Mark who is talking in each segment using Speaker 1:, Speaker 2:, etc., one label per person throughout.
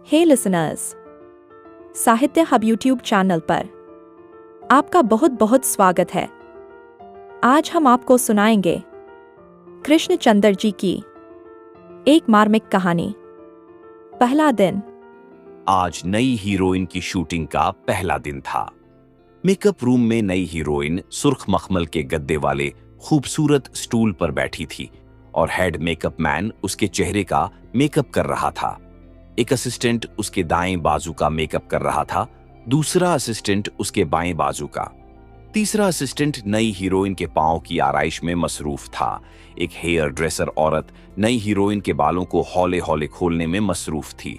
Speaker 1: हे listeners, साहित्य hub YouTube channel पर आपका बहुत बहुत स्वागत है। आज हम आपको सुनाएंगे कृष्णचंद्र जी की एक मार्मिक कहानी। पहला दिन।
Speaker 2: आज नई हीरोइन की शूटिंग का पहला दिन था। मेकअप रूम में नई हीरोइन सुर्ख मखमल के गद्दे वाले खूबसूरत स्टूल पर बैठी थी और हेड मेकअप मैन उसके चेहरे का मेकअप कर रहा था। एक असिस्टेंट उसके दाएं बाजू का मेकअप कर रहा था, दूसरा असिस्टेंट उसके बाएं बाजू का, तीसरा असिस्टेंट नई हीरोइन के पांव की आराइश में मसरूफ था। एक हेयर ड्रेसर औरत नई हीरोइन के बालों को हौले हौले खोलने में मसरूफ थी।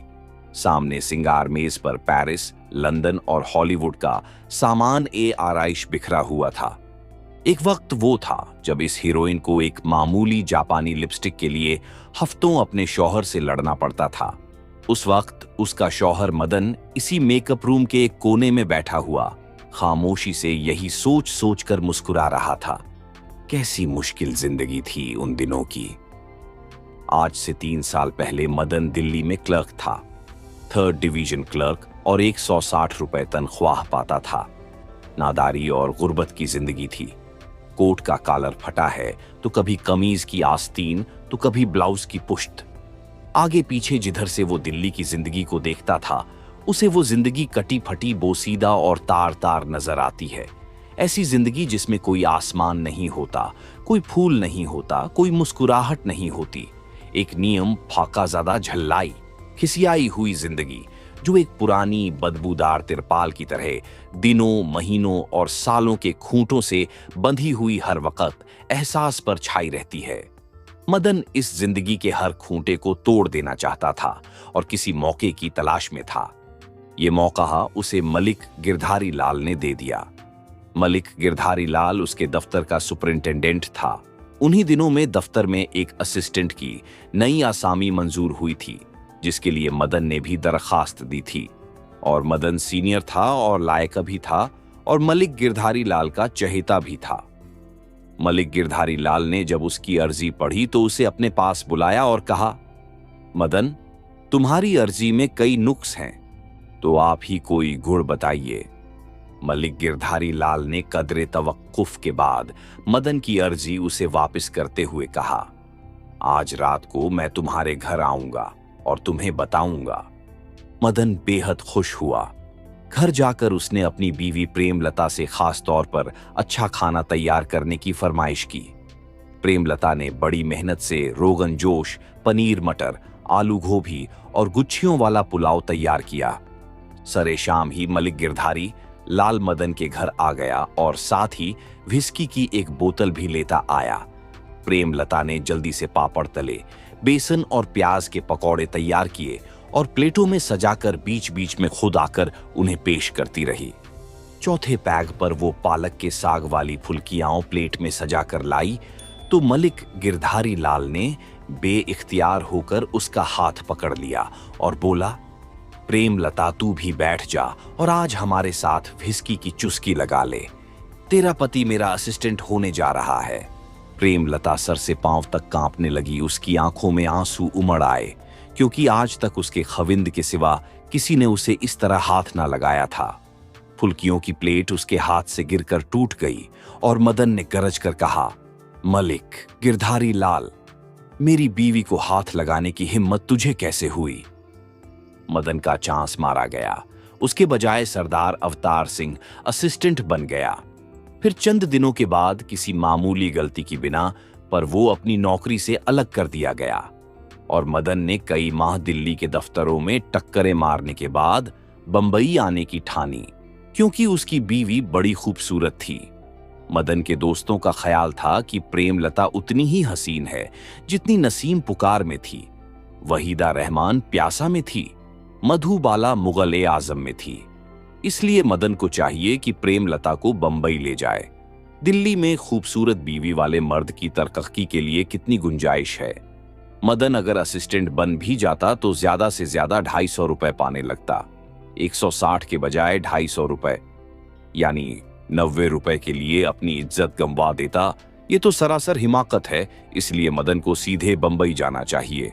Speaker 2: सामने सिंगार मेज पर पेरिस, लंदन और हॉलीवुड का सामान आराइश बिखरा हुआ था। एक वक्त वो था जब इस हीरोइन को एक मामूली जापानी लिपस्टिक के लिए हफ्तों अपने शौहर से लड़ना पड़ता था। उस वक्त उसका शौहर मदन इसी मेकअप रूम के एक कोने में बैठा हुआ खामोशी से यही सोच सोच कर मुस्कुरा रहा था। कैसी मुश्किल जिंदगी थी उन दिनों की। आज से 3 साल पहले मदन दिल्ली में क्लर्क था, 3rd डिवीजन क्लर्क, और 160 रुपए तनख्वाह पाता था। नादारी और गुर्बत की जिंदगी थी। कोट का कॉलर फटा है तो कभी कमीज की आस्तीन तो कभी ब्लाउज की पुश्त। आगे पीछे जिधर से वो दिल्ली की जिंदगी को देखता था उसे वो जिंदगी कटी फटी, बोसीदा और तार तार नजर आती है। ऐसी जिंदगी जिसमें कोई आसमान नहीं होता, कोई फूल नहीं होता, कोई मुस्कुराहट नहीं होती। एक नियम फाकाज़ादा झल्लाई खिसियाई हुई जिंदगी जो एक पुरानी बदबूदार तिरपाल की तरह दिनों, महीनों और सालों के खूंटों से बंधी हुई हर वक्त एहसास पर छाई रहती है। मदन इस जिंदगी के हर खूंटे को तोड़ देना चाहता था और किसी मौके की तलाश में था। ये मौका उसे मलिक गिरधारी लाल ने दे दिया। मलिक गिरधारी लाल उसके दफ्तर का सुपरिंटेंडेंट था। उन्हीं दिनों में दफ्तर में एक असिस्टेंट की नई आसामी मंजूर हुई थी जिसके लिए मदन ने भी दरखास्त दी थी। और मदन सीनियर था और लायक भी था और मलिक गिरधारी लाल का चहेता भी था। मलिक गिरधारी लाल ने जब उसकी अर्जी पढ़ी तो उसे अपने पास बुलाया और कहा, मदन, तुम्हारी अर्जी में कई नुक्स हैं, तो आप ही कोई गुण बताइए। मलिक गिरधारी लाल ने कदरे तवक्कुफ के बाद मदन की अर्जी उसे वापस करते हुए कहा, आज रात को मैं तुम्हारे घर आऊंगा और तुम्हें बताऊंगा। मदन बेहद खुश हुआ। घर जाकर उसने अपनी बीवी प्रेमलता से खास तौर पर अच्छा खाना तैयार करने की फरमाइश की। प्रेमलता ने बड़ी मेहनत से रोगन जोश, पनीर मटर, आलू गोभी और गुच्छियों वाला पुलाव तैयार किया। सरे शाम ही मलिक गिरधारी लाल मदन के घर आ गया और साथ ही विस्की की एक बोतल भी लेता आया। प्रेमलता ने जल्दी से पापड़ तले, बेसन और प्याज के पकौड़े तैयार किए और प्लेटों में सजाकर बीच बीच में खुद आकर उन्हें पेश करती रही। चौथे पैग पर वो पालक के साग वाली फुल्कियां प्लेट में सजाकर लाई तो मलिक गिरधारी लाल ने बेइख्तियार होकर उसका हाथ पकड़ लिया और बोला, प्रेमलता, तू भी बैठ जा और आज हमारे साथ विस्की की चुस्की लगा ले। तेरा पति मेरा असिस्टेंट होने जा रहा है। प्रेमलता सर से पांव तक कांपने लगी। उसकी आंखों में आंसू उमड़ आए क्योंकि आज तक उसके खविंद के सिवा किसी ने उसे इस तरह हाथ ना लगाया था। फुल्कियों की प्लेट उसके हाथ से गिरकर टूट गई और मदन ने गरज कर कहा, मलिक गिरधारी लाल, मेरी बीवी को हाथ लगाने की हिम्मत तुझे कैसे हुई? मदन का चांस मारा गया। उसके बजाय सरदार अवतार सिंह असिस्टेंट बन गया। फिर चंद दिनों के बाद किसी मामूली गलती की बिना पर वो अपनी नौकरी से अलग कर दिया गया और मदन ने कई माह दिल्ली के दफ्तरों में टक्करें मारने के बाद बंबई आने की ठानी क्योंकि उसकी बीवी बड़ी खूबसूरत थी। मदन के दोस्तों का ख्याल था कि प्रेमलता उतनी ही हसीन है जितनी नसीम पुकार में थी, वहीदा रहमान प्यासा में थी, मधुबाला मुगल आजम में थी। इसलिए मदन को चाहिए कि प्रेमलता को बंबई ले जाए। दिल्ली में खूबसूरत बीवी वाले मर्द की तरक्की के लिए कितनी गुंजाइश है। मदन अगर असिस्टेंट बन भी जाता तो ज्यादा से ज्यादा 250 रुपए पाने लगता। 160 के बजाय 250 रुपए, यानी 90 रुपए के लिए अपनी इज्जत गंवा देता। ये तो सरासर हिमाकत है। इसलिए मदन को सीधे बंबई जाना चाहिए।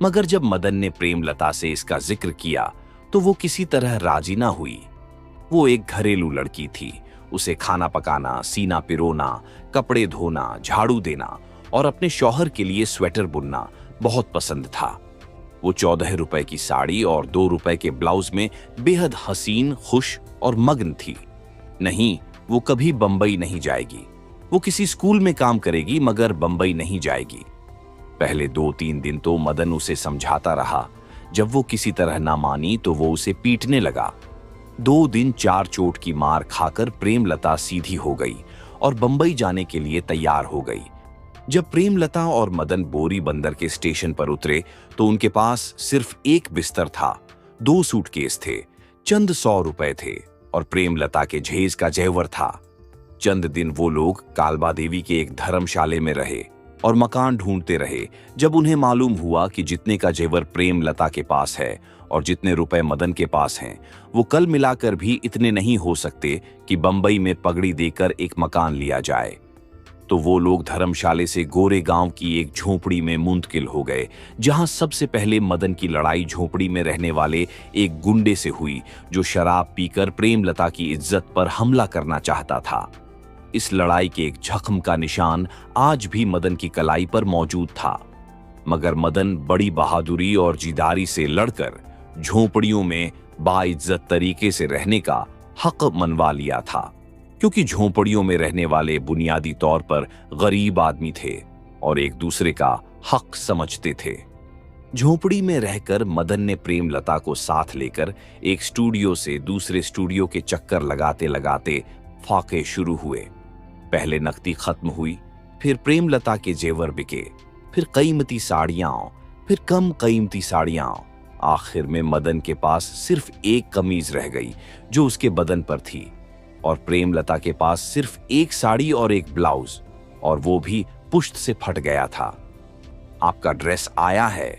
Speaker 2: मगर जब मदन ने प्रेमलता से इसका जिक्र किया तो वो किसी तरह राजी ना हुई। वो एक घरेलू लड़की थी। उसे खाना पकाना, सीना पिरोना, कपड़े धोना, झाड़ू देना और अपने शौहर के लिए स्वेटर बुनना बहुत पसंद था। वो 14 रुपए की साड़ी और 2 रुपए के ब्लाउज में बेहद हसीन, खुश और मग्न थी। नहीं, वो कभी बंबई नहीं जाएगी। वो किसी स्कूल में काम करेगी मगर बंबई नहीं जाएगी। पहले 2-3 दिन तो मदन उसे समझाता रहा। जब वो किसी तरह ना मानी तो वो उसे पीटने लगा। 2 दिन 4 चोट की मार खाकर प्रेमलता सीधी हो गई और बंबई जाने के लिए तैयार हो गई। जब प्रेमलता और मदन बोरी बंदर के स्टेशन पर उतरे तो उनके पास सिर्फ एक बिस्तर था, 2 सूटकेस थे, चंद 100 रुपए थे और प्रेमलता के जहेज का जेवर था। चंद दिन वो लोग कालबा देवी के एक धर्मशाले में रहे और मकान ढूंढते रहे। जब उन्हें मालूम हुआ कि जितने का जेवर प्रेमलता के पास है और जितने रुपए मदन के पास हैं, वो कल मिलाकर भी इतने नहीं हो सकते कि बंबई में पगड़ी देकर एक मकान लिया जाए, तो वो लोग धर्मशाले से गोरे गांव की एक झोपड़ी में मुंतकिल हो गए, जहां सबसे पहले मदन की लड़ाई झोपड़ी में रहने वाले एक गुंडे से हुई जो शराब पीकर प्रेमलता की इज्जत पर हमला करना चाहता था। इस लड़ाई के एक जख्म का निशान आज भी मदन की कलाई पर मौजूद था, मगर मदन बड़ी बहादुरी और जिदारी से लड़कर झोपड़ियों में बाइज्जत तरीके से रहने का हक मनवा लिया था, क्योंकि झोपड़ियों में रहने वाले बुनियादी तौर पर गरीब आदमी थे और एक दूसरे का हक समझते थे। झोपड़ी में रहकर मदन ने प्रेमलता को साथ लेकर एक स्टूडियो से दूसरे स्टूडियो के चक्कर लगाते लगाते फाके शुरू हुए। पहले नकदी खत्म हुई, फिर प्रेमलता के जेवर बिके, फिर कीमती साड़ियां, फिर कम कीमती साड़ियां। आखिर में मदन के पास सिर्फ एक कमीज रह गई जो उसके बदन पर थी और प्रेमलता के पास सिर्फ एक साड़ी और एक ब्लाउज, और वो भी पुश्त से फट गया था। आपका ड्रेस आया है,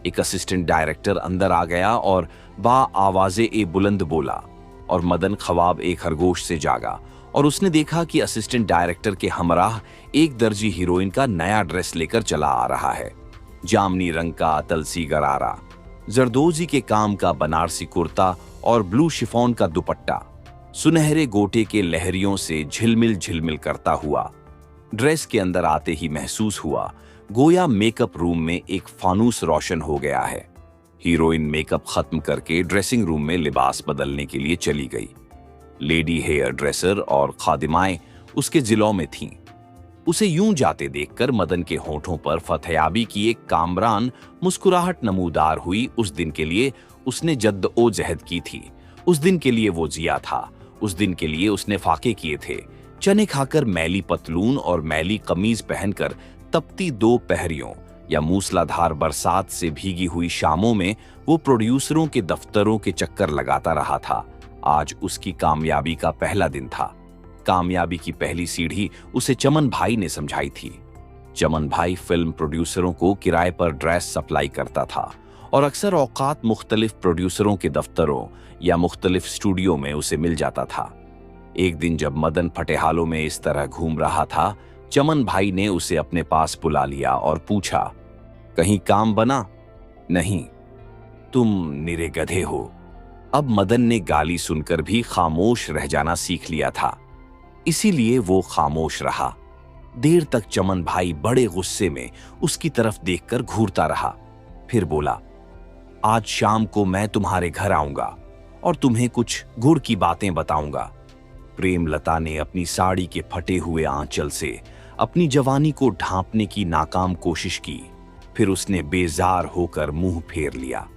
Speaker 2: एक असिस्टेंट डायरेक्टर अंदर आ गया और बा आवाज़े ए बुलंद बोला, और मदन ख्वाब एक खरगोश से जागा और उसने देखा कि असिस्टेंट डायरेक्टर के हमराह एक दर्जी हीरोइन का नया ड्रेस लेकर चला आ रहा है। जामनी रंग का तलसी गरारा, जरदोजी के काम का बनारसी कुर्ता और ब्लू शिफॉन का दुपट्टा सुनहरे गोटे के लहरियों से झिलमिल झिलमिल करता हुआ ड्रेस के अंदर आते ही महसूस हुआ गोया मेकअप रूम में एक फानूस रोशन हो गया है। हीरोइन मेकअप खत्म करके ड्रेसिंग रूम में लिबास बदलने के लिए चली गई। लेडी हेयर ड्रेसर और खादिमाएं उसके जिलों में थीं। उसे यूं जाते देखकर मदन के होठों पर फतेयाबी की एक कामरान मुस्कुराहट नमूदार हुई। उस दिन के लिए उसने जद्दोजहद की थी, उस दिन के लिए वो जिया था, उस दिन के लिए उसने फाके किए थे। चने खाकर मैली पतलून और मैली कमीज पहनकर तपती दोपहरियों या मूसलाधार बरसात से भीगी हुई शामों में वो प्रोड्यूसरों के दफ्तरों के चक्कर लगाता रहा था। आज उसकी कामयाबी का पहला दिन था। कामयाबी की पहली सीढ़ी उसे चमन भाई ने समझाई थी। चमन भाई फिल्म प्रोड्यूसरों को किराए पर ड्रेस सप्लाई करता था और अक्सर औकात मुख्तलिफ प्रोड्यूसरों के दफ्तरों या मुख्तलिफ स्टूडियो में उसे मिल जाता था। एक दिन जब मदन फटेहालों में इस तरह घूम रहा था, चमन भाई ने उसे अपने पास बुला लिया और पूछा, कहीं काम बना? नहीं, तुम निरे गधे हो। अब मदन ने गाली सुनकर भी खामोश रह जाना सीख लिया था, इसीलिए वो खामोश रहा। देर तक चमन भाई बड़े गुस्से में उसकी तरफ देखकर घूरता रहा, फिर बोला, आज शाम को मैं तुम्हारे घर आऊंगा और तुम्हें कुछ गुड़ की बातें बताऊंगा। प्रेमलता ने अपनी साड़ी के फटे हुए आंचल से अपनी जवानी को ढांपने की नाकाम कोशिश की। फिर उसने बेजार होकर मुंह फेर लिया।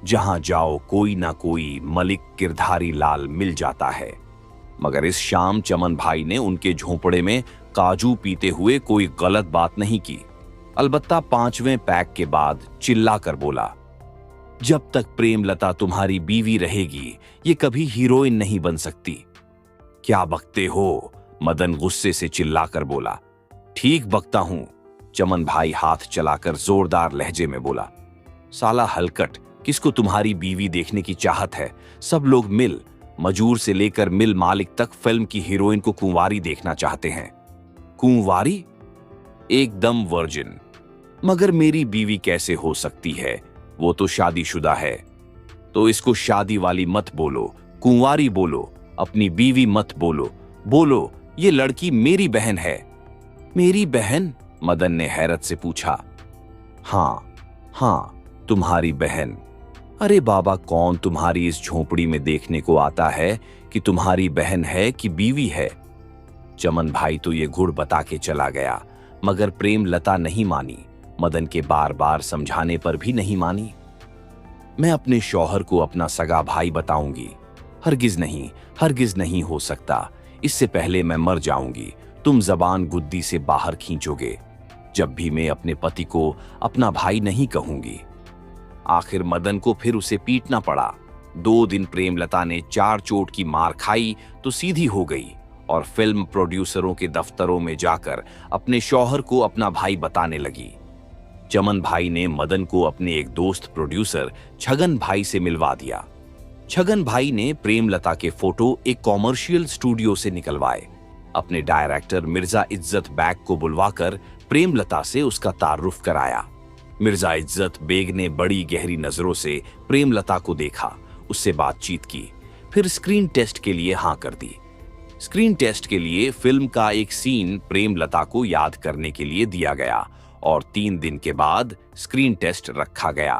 Speaker 2: जहां जाओ कोई ना कोई मलिक किरधारी लाल मिल जाता है। मगर इस शाम चमन भाई ने उनके झोंपड़े में काजू पीते हुए कोई गलत बात नहीं की। अलबत्ता 5वें पैक के बाद चिल्लाकर बोला, जब तक प्रेमलता तुम्हारी बीवी रहेगी ये कभी हीरोइन नहीं बन सकती। क्या बकते हो? मदन गुस्से से चिल्लाकर बोला। ठीक बकता हूं, चमन भाई हाथ चलाकर जोरदार लहजे में बोला। साला हलकट, किसको तुम्हारी बीवी देखने की चाहत है? सब लोग मिल, मजूर से लेकर मिल मालिक तक फिल्म की हीरोइन को कुंवारी देखना चाहते हैं। कुंवारी? एकदम वर्जिन। मगर मेरी बीवी कैसे हो सकती है? वो तो शादीशुदा है। तो इसको शादी वाली मत बोलो, कुंवारी बोलो, अपनी बीवी मत बोलो। बोलो ये लड़की मेरी बहन है। मेरी बहन? मदन ने हैरत से पूछा। हाँ, तुम्हारी बहन। अरे बाबा, कौन तुम्हारी इस झोपड़ी में देखने को आता है कि तुम्हारी बहन है कि बीवी है? चमन भाई तो ये गुड़ बता के चला गया, मगर प्रेमलता नहीं मानी। मदन के बार बार समझाने पर भी नहीं मानी। मैं अपने शौहर को अपना सगा भाई बताऊंगी। हरगिज नहीं हो सकता। इससे पहले मैं मर जाऊंगी। तुम जबान गुद्दी से बाहर खींचोगे जब भी मैं अपने पति को अपना भाई नहीं कहूंगी। आखिर मदन को फिर उसे पीटना पड़ा। 2 दिन प्रेमलता ने 4 चोट की मार खाई तो सीधी हो गई और फिल्म प्रोड्यूसरों के दफ्तरों में जाकर अपने शौहर को अपना भाई बताने लगी। चमन भाई ने मदन को अपने एक दोस्त प्रोड्यूसर छगन भाई से मिलवा दिया। छगन भाई ने प्रेमलता के फोटो एक कॉमर्शियल स्टूडियो से निकलवाए। अपने डायरेक्टर मिर्जा इज्जत बेग को बुलवाकर प्रेमलता से उसका तारुफ कराया। मिर्जा इज्जत बेग ने बड़ी गहरी नजरों से प्रेमलता को देखा, उससे बातचीत की, फिर स्क्रीन टेस्ट के लिए हां कर दी। स्क्रीन टेस्ट के लिए फिल्म का एक सीन प्रेमलता को याद करने के लिए दिया गया और 3 दिन के बाद स्क्रीन टेस्ट रखा गया।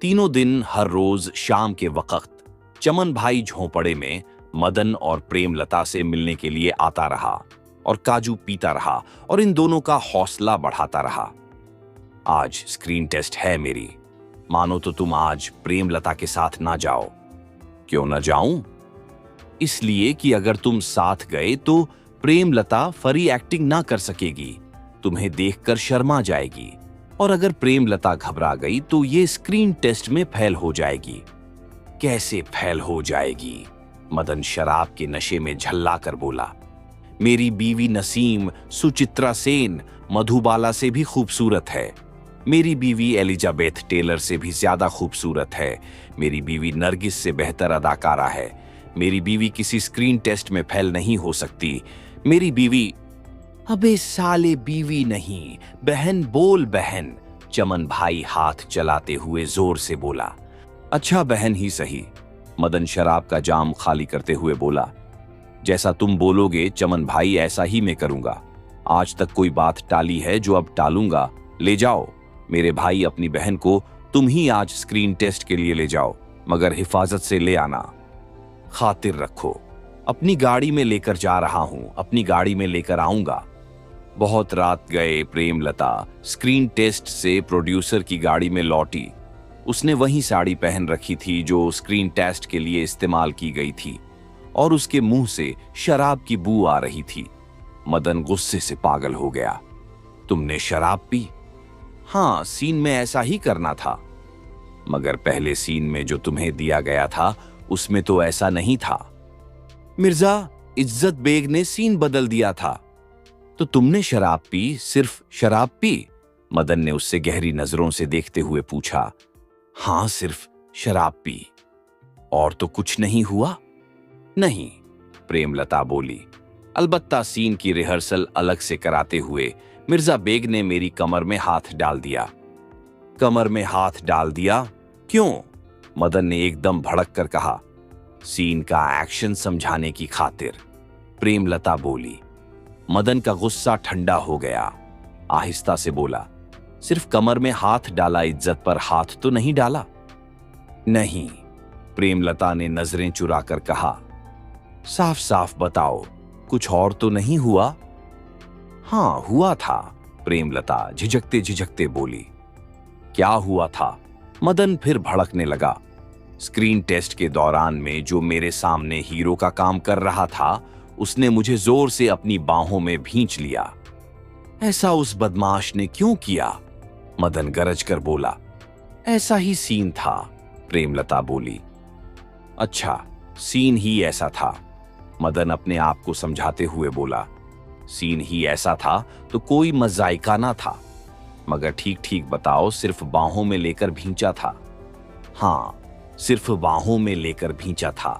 Speaker 2: तीनों दिन हर रोज शाम के वक्त चमन भाई झोंपड़े में मदन और प्रेमलता से मिलने के लिए आता रहा और काजू पीता रहा और इन दोनों का हौसला बढ़ाता रहा। आज स्क्रीन टेस्ट है मेरी, मानो तो तुम आज प्रेमलता के साथ ना जाओ। क्यों ना जाऊं? इसलिए कि अगर तुम साथ गए तो प्रेमलता फरी एक्टिंग ना कर सकेगी, तुम्हें देखकर शर्मा जाएगी, और अगर प्रेमलता घबरा गई तो ये स्क्रीन टेस्ट में फेल हो जाएगी। कैसे फेल हो जाएगी? मदन शराब के नशे में झल्ला कर बोला। मेरी बीवी नसीम सुचित्रा सेन मधुबाला से भी खूबसूरत है। मेरी बीवी एलिजाबेथ टेलर से भी ज्यादा खूबसूरत है। मेरी बीवी नरगिस से बेहतर अदाकारा है। मेरी बीवी किसी स्क्रीन टेस्ट में फेल नहीं हो सकती। मेरी बीवी... अबे साले, बीवी नहीं, बहन बोल बहन। चमन भाई हाथ चलाते हुए जोर से बोला। अच्छा बहन ही सही। मदन शराब का जाम खाली करते हुए बोला। जैसा तुम बोलोगे चमन भाई, ऐसा ही मैं करूंगा। आज तक कोई बात टाली है जो अब टालूंगा। ले जाओ मेरे भाई, अपनी बहन को तुम ही आज स्क्रीन टेस्ट के लिए ले जाओ, मगर हिफाजत से ले आना। खातिर रखो। अपनी गाड़ी में लेकर जा रहा हूं, अपनी गाड़ी में लेकर आऊंगा। बहुत रात गए प्रेमलता स्क्रीन टेस्ट से प्रोड्यूसर की गाड़ी में लौटी। उसने वही साड़ी पहन रखी थी जो स्क्रीन टेस्ट के लिए इस्तेमाल की गई थी और उसके मुंह से शराब की बू आ रही थी। मदन गुस्से से पागल हो गया। तुमने शराब पी? हाँ, सीन में ऐसा ही करना था। मगर पहले सीन में जो तुम्हें दिया गया था उसमें तो ऐसा नहीं था। मिर्जा इज्जत बेग ने सीन बदल दिया था। तो तुमने शराब पी? सिर्फ शराब पी? मदन ने उससे गहरी नजरों से देखते हुए पूछा। हाँ, सिर्फ शराब पी। और तो कुछ नहीं हुआ? नहीं, प्रेमलता बोली। अलबत्ता सीन की रिहर्सल अलग से कराते हुए मिर्जा बेग ने मेरी कमर में हाथ डाल दिया। कमर में हाथ डाल दिया? क्यों? मदन ने एकदम भड़क कर कहा। सीन का एक्शन समझाने की खातिर, प्रेमलता बोली। मदन का गुस्सा ठंडा हो गया। आहिस्ता से बोला। सिर्फ कमर में हाथ डाला, इज्जत पर हाथ तो नहीं डाला? नहीं, प्रेमलता ने नजरें चुरा कर कहा। साफ साफ बताओ, कुछ और तो नहीं हुआ? हाँ, हुआ था, प्रेमलता झिझकते झिझकते बोली। क्या हुआ था? मदन फिर भड़कने लगा। स्क्रीन टेस्ट के दौरान में जो मेरे सामने हीरो का काम कर रहा था उसने मुझे जोर से अपनी बाहों में भींच लिया। ऐसा उस बदमाश ने क्यों किया? मदन गरज कर बोला। ऐसा ही सीन था, प्रेमलता बोली। अच्छा, सीन ही ऐसा था, मदन अपने आप को समझाते हुए बोला। सीन ही ऐसा था तो कोई मजाइका ना था। मगर ठीक ठीक बताओ, सिर्फ बाहों में लेकर भींचा था? हाँ, सिर्फ बाहों में लेकर भींचा था,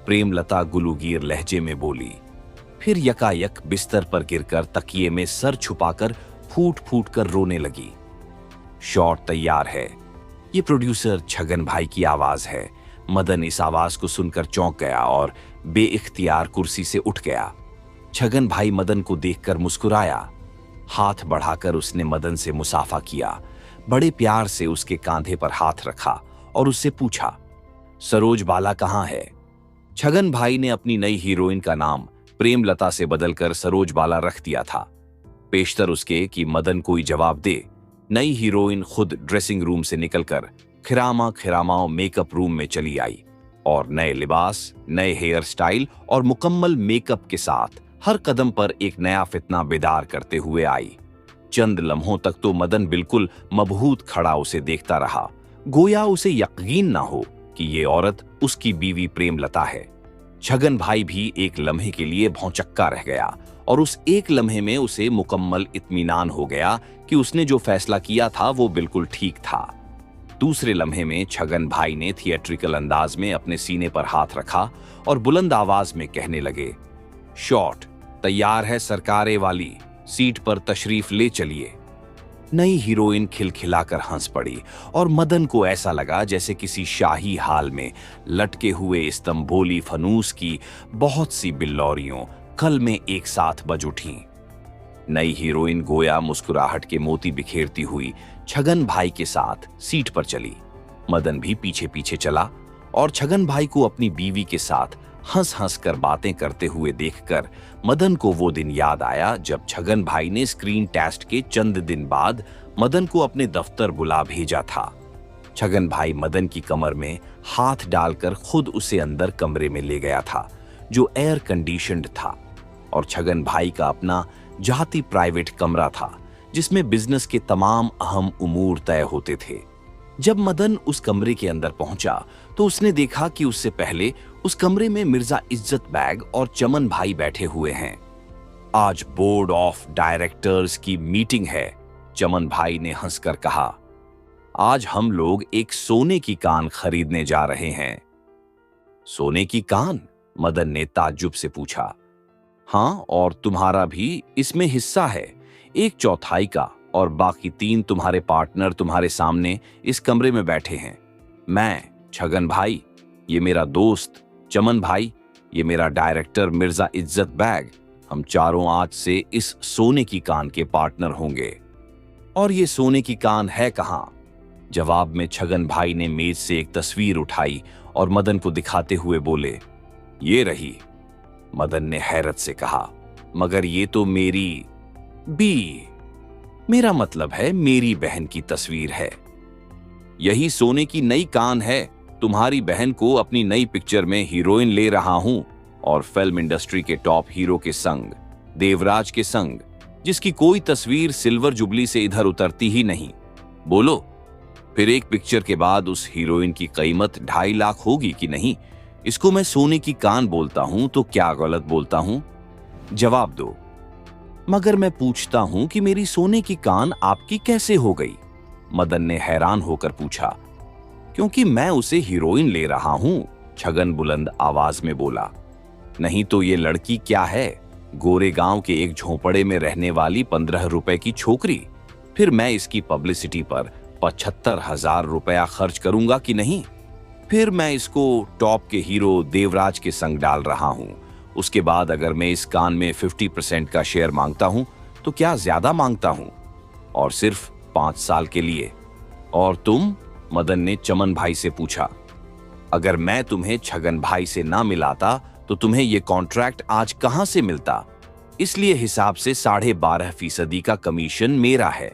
Speaker 2: प्रेमलता गुलूगीर लहजे में बोली। फिर यकायक बिस्तर पर गिरकर तकिए में सर छुपाकर फूट फूट कर रोने लगी। शॉट तैयार है। ये प्रोड्यूसर छगन भाई की आवाज है। मदन इस आवाज को सुनकर चौंक गया और बेइख्तियार कुर्सी से उठ गया। छगन भाई मदन को देखकर मुस्कुराया। हाथ बढ़ाकर उसने मदन से मुसाफा किया, बड़े प्यार से उसके कांधे पर हाथ रखा और उससे पूछा, सरोज बाला कहाँ है? छगन भाई ने अपनी नई हीरोइन का नाम प्रेमलता से बदलकर सरोज बाला रख दिया था। पेशतर उसके कि मदन कोई जवाब दे, नई हीरोइन खुद ड्रेसिंग रूम से निकलकर खिरामा खिरामाओं मेकअप रूम में चली आई और नए लिबास, नए हेयर स्टाइल और मुकम्मल मेकअप के साथ हर कदम पर एक नया फितना बेदार करते हुए आई। चंद लम्हों तक तो मदन बिल्कुल मबहूत खड़ा उसे देखता रहा, गोया उसे यकीन ना हो कि ये औरत उसकी बीवी प्रेमलता है। छगन भाई भी एक लम्हे के लिए भौंचक्का रह गया और उस एक लम्हे में उसे मुकम्मल इत्मीनान हो गया कि उसने जो फैसला किया था वो बिल्कुल ठीक था। दूसरे लम्हे में छगन भाई ने थिएट्रिकल अंदाज में अपने सीने पर हाथ रखा और बुलंद आवाज में कहने लगे, शॉट तैयार है सरकारे वाली, सीट पर तशरीफ ले चलिए। नई हीरोइन खिलखिलाकर हंस पड़ी और मदन को ऐसा लगा जैसे किसी शाही हाल में लटके हुए इस्तंबोली फनूस की बहुत सी बिल्लौरियों कल में एक साथ बज उठी। नई हीरोइन गोया मुस्कुराहट के मोती बिखेरती हुई छगन भाई के साथ सीट पर चली। मदन भी पीछे पीछे चला और छगन भाई को अपनी बीवी के साथ हंस हंस कर बातें करते हुए देखकर मदन को वो दिन याद आया जब छगन भाई ने स्क्रीन टेस्ट के चंद दिन बाद मदन को अपने दफ्तर बुला भेजा था। छगन भाई मदन की कमर में हाथ डालकर खुद उसे अंदर कमरे में ले गया था जो एयर कंडीशन्ड था और छगन भाई का अपना जाती प्राइवेट कमरा था जिसमें बिजनेस के तमाम अहम उमूर तय होते थे। जब मदन उस कमरे के अंदर पहुंचा तो उसने देखा कि उससे पहले उस कमरे में मिर्जा इज्जत बैग और चमन भाई बैठे हुए हैं। आज बोर्ड ऑफ डायरेक्टर्स की मीटिंग है, चमन भाई ने हंसकर कहा। आज हम लोग एक सोने की कान खरीदने जा रहे हैं। सोने की कान? मदन ने ताज्जुब से पूछा। हाँ, और तुम्हारा भी इसमें हिस्सा है, 1/4 का, और बाकी 3 तुम्हारे पार्टनर तुम्हारे सामने इस कमरे में बैठे हैं। मैं छगन भाई, ये मेरा दोस्त चमन भाई, ये मेरा डायरेक्टर मिर्जा इज्जत बैग, हम चारों आज से इस सोने की कान के पार्टनर होंगे। और ये सोने की कान है कहां? जवाब में छगन भाई ने मेज से एक तस्वीर उठाई और मदन को दिखाते हुए बोले, ये रही। मदन ने हैरत से कहा, मगर ये तो मेरी मेरा मतलब है मेरी बहन की तस्वीर है। यही सोने की नई कान है, तुम्हारी बहन को अपनी नई पिक्चर में हीरोइन ले रहा हूं और फिल्म इंडस्ट्री के टॉप हीरो के संग, देवराज के संग, जिसकी कोई तस्वीर सिल्वर जुबली से इधर उतरती ही नहीं। बोलो, फिर एक पिक्चर के बाद उस हीरोइन की कीमत 2.5 लाख होगी कि नहीं? इसको मैं सोने की कान बोलता हूं तो क्या गलत बोलता हूं? जवाब दो। मगर मैं पूछता हूं कि मेरी सोने की कान आपकी कैसे हो गई? मदन ने हैरान होकर पूछा। क्योंकि मैं उसे हीरोइन ले रहा हूं, छगन बुलंद आवाज में बोला। नहीं तो ये लड़की क्या है? गोरे गांव के एक झोंपड़े में रहने वाली 15 रुपए की छोकरी। फिर मैं इसकी पब्लिसिटी पर 75,000 रुपया खर्च करूंगा कि नहीं? फिर मैं इसको टॉप के हीरो देवराज के संग डाल रहा हूं। उसके बाद अगर मैं इस कान में 50% का शेयर मांगता हूं तो क्या ज्यादा मांगता हूं? और सिर्फ 5 साल के लिए। और तुम? मदन ने चमन भाई से पूछा। अगर मैं तुम्हें छगन भाई से ना मिलाता तो तुम्हें यह कॉन्ट्रैक्ट आज कहां से मिलता? इसलिए हिसाब से 12.5% का कमीशन मेरा है।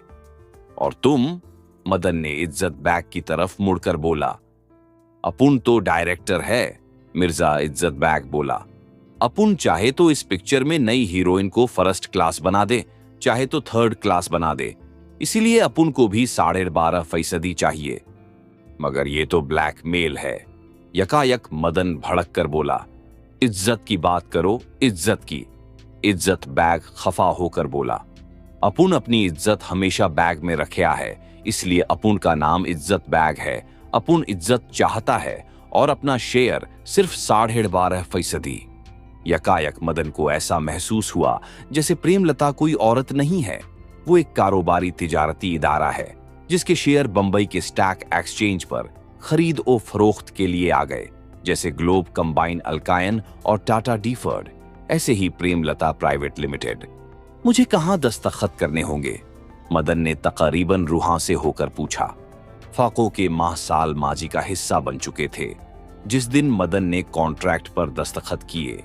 Speaker 2: और तुम? मदन ने इज्जत बैग की तरफ मुड़कर बोला। अपुन तो डायरेक्टर है, मिर्जा इज्जत बैग बोला। अपुन चाहे तो इस पिक्चर में नई हीरोइन को फर्स्ट क्लास बना दे, चाहे तो 3rd क्लास बना दे, इसीलिए अपुन को भी 12.5% चाहिए। मगर ये तो ब्लैकमेल है, यकायक मदन भड़क कर बोला। इज्जत की बात करो, इज्जत की। इज्जत बैग खफा होकर बोला। अपुन अपनी इज्जत हमेशा बैग में रखा है, इसलिए अपुन का नाम इज्जत बैग है। अपुन इज्जत चाहता है और अपना शेयर सिर्फ 12.5%। यकायक मदन को ऐसा महसूस हुआ जैसे प्रेमलता कोई औरत नहीं है, वो एक कारोबारी तिजारती इदारा है जिसके शेयर बंबई के स्टॉक एक्सचेंज पर खरीद और फरोख्त के लिए आ गए, जैसे ग्लोब कंबाइन अल्कायन और टाटा डीफर्ड, ऐसे ही प्रेमलता प्राइवेट लिमिटेड। मुझे कहां दस्तखत करने होंगे? मदन ने तकरीबन रुहा से होकर पूछा। फाकों के माह साल माजी का हिस्सा बन चुके थे। जिस दिन मदन ने कॉन्ट्रैक्ट पर दस्तखत किए,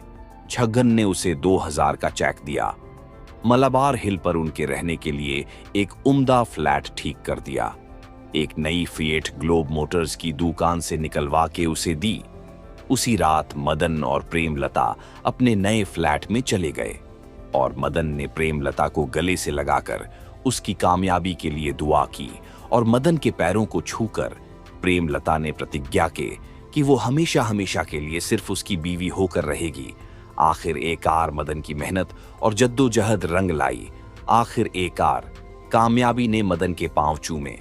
Speaker 2: छगन ने उसे 2000 का चेक दिया। मलाबार हिल पर उनके रहने के लिए एक उम्दा फ्लैट ठीक कर दिया। एक नई फिएट ग्लोब मोटर्स की दुकान से निकलवा के उसे दी। उसी रात मदन और प्रेमलता अपने नए फ्लैट में चले गए और मदन ने प्रेमलता को गले से लगाकर उसकी कामयाबी के लिए दुआ की और मदन के पैरों को छूकर प्रेमलता ने प्रतिज्ञा की कि वो हमेशा हमेशा के लिए सिर्फ उसकी बीवी होकर रहेगी। आखिर एकार मदन की मेहनत और जद्दोजहद रंग लाई। आखिर एकार कामयाबी ने मदन के पांव चूमे।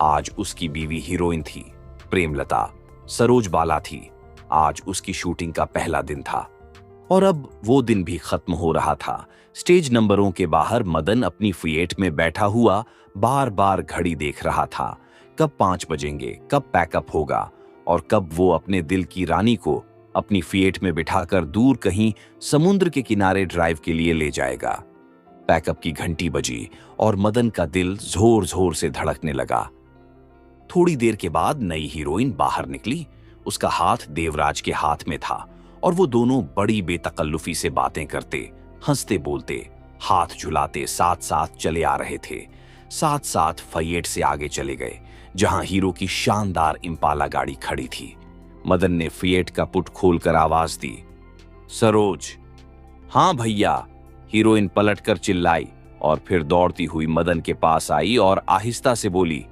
Speaker 2: आज उसकी बीवी हीरोइन थी। प्रेमलता सरोज बाला थी। आज उसकी शूटिंग का पहला दिन था और अब वो दिन भी खत्म हो रहा था। स्टेज नंबरों के बाहर मदन अपनी फिएट में बैठा हुआ बार बार घड़ी देख रहा था। कब 5 बजेंगे, कब पैकअप होगा और कब वो अपने दिल की रानी को अपनी फिएट में बिठाकर दूर कहीं समुद्र के किनारे ड्राइव के लिए ले जाएगा। पैकअप की घंटी बजी और मदन का दिल जोर जोर से धड़कने लगा। थोड़ी देर के बाद नई हीरोइन बाहर निकली। उसका हाथ देवराज के हाथ में था और वो दोनों बड़ी बेतकल्लुफी से बातें करते, हंसते बोलते, हाथ झुलाते साथ साथ चले आ रहे थे। साथ साथ फिएट से आगे चले गए जहां हीरो की शानदार इम्पाला गाड़ी खड़ी थी। मदन ने फिएट का पुट खोलकर आवाज दी, सरोज। हाँ भैया, हीरोइन पलटकर चिल्लाई और फिर दौड़ती हुई मदन के पास आई और आहिस्ता से बोली,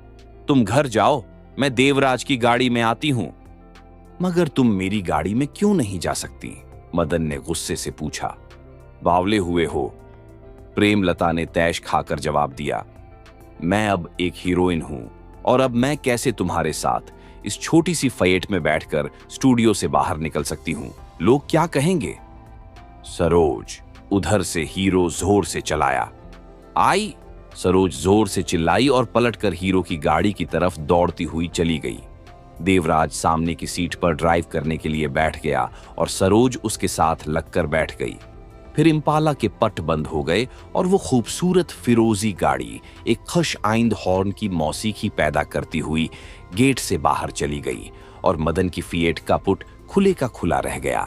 Speaker 2: तुम घर जाओ, मैं देवराज की गाड़ी में आती हूं। मगर तुम मेरी गाड़ी में क्यों नहीं जा सकती? मदन ने गुस्से से पूछा। बावले हुए हो? प्रेमलता ने तैश खाकर जवाब दिया, मैं अब एक हीरोइन हूं और अब मैं कैसे तुम्हारे साथ इस छोटी सी फिएट में बैठकर स्टूडियो से बाहर निकल सकती हूं? लोग क्या कहेंगे? सरोज, उधर से हीरो जोर से चलाया। आई। सरोज जोर से चिल्लाई और पलटकर हीरो की गाड़ी की तरफ दौड़ती हुई चली गई। देवराज सामने की सीट पर ड्राइव करने के लिए बैठ गया और सरोज उसके साथ लगकर बैठ गई। फिर इम्पाला के पट बंद हो गए और वो खूबसूरत फिरोजी गाड़ी एक खुश आइंद हॉर्न की मौसीकी पैदा करती हुई गेट से बाहर चली गई और मदन की फिएट का पुट खुले का खुला रह गया।